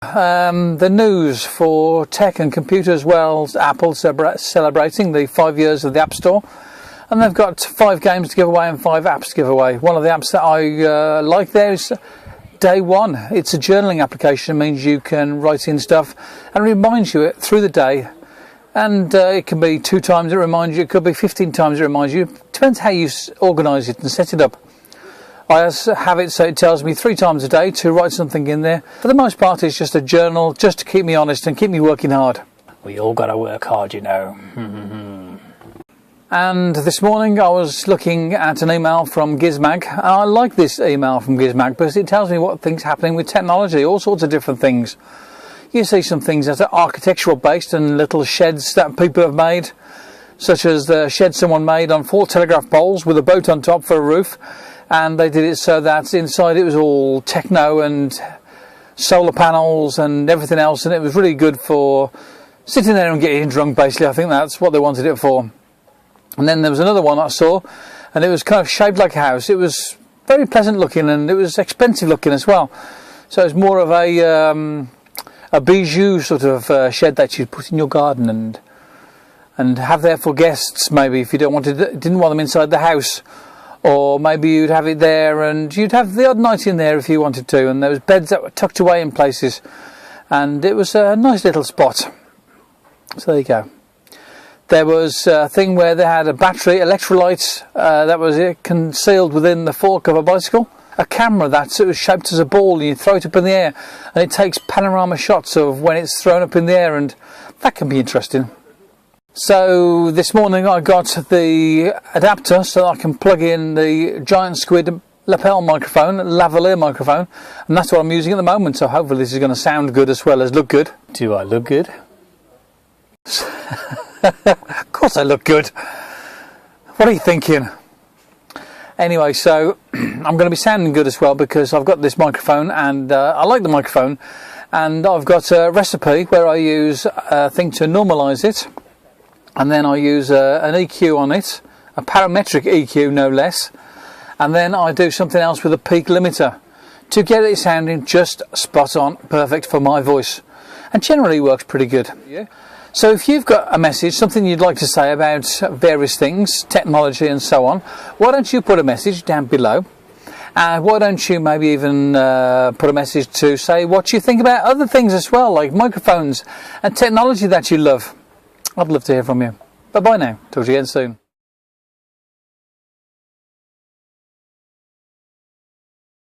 The news for tech and computers. Well, Apple celebrating the 5 years of the App Store, and they've got 5 games to give away and 5 apps to give away. One of the apps that I like there is Day One. It's a journaling application. It means you can write in stuff and it reminds you it through the day, and it can be 2 times it reminds you, it could be 15 times it reminds you. It depends how you organise it and set it up. I have it so it tells me 3 times a day to write something in there. For the most part, it's just a journal, just to keep me honest and keep me working hard. We all got to work hard, you know. And this morning I was looking at an email from Gizmag. I like this email from Gizmag because it tells me what things happening with technology, all sorts of different things. You see some things that are architectural based and little sheds that people have made, such as the shed someone made on 4 telegraph poles with a boat on top for a roof. And they did it so that inside it was all techno and solar panels and everything else, and it was really good for sitting there and getting drunk, basically. I think that's what they wanted it for. And then there was another one I saw, and it was kind of shaped like a house. It was very pleasant looking and it was expensive looking as well. So it was more of a bijou sort of shed that you'd put in your garden and have there for guests, maybe, if you didn't want them inside the house. Or maybe you'd have it there and you'd have the odd night in there if you wanted to. And there was beds that were tucked away in places. And it was a nice little spot. So there you go. There was a thing where they had a battery, electrolyte, that was concealed within the fork of a bicycle. A camera that was shaped as a ball and you throw it up in the air. And it takes panorama shots of when it's thrown up in the air. And that can be interesting. So this morning I got the adapter so that I can plug in the Giant Squid lapel microphone, lavalier microphone, and that's what I'm using at the moment. So hopefully this is going to sound good as well as look good. Do I look good? Of course I look good. What are you thinking? Anyway, so I'm going to be sounding good as well because I've got this microphone and I like the microphone, and I've got a recipe where I use a thing to normalise it. And then I use an EQ on it, a parametric EQ no less, and then I do something else with a peak limiter to get it sounding just spot on, perfect for my voice, and generally works pretty good. Yeah. So if you've got a message, something you'd like to say about various things, technology and so on, why don't you put a message down below? Why don't you maybe even put a message to say what you think about other things as well, like microphones and technology that you love. I'd love to hear from you. Bye bye now. Talk to you again soon.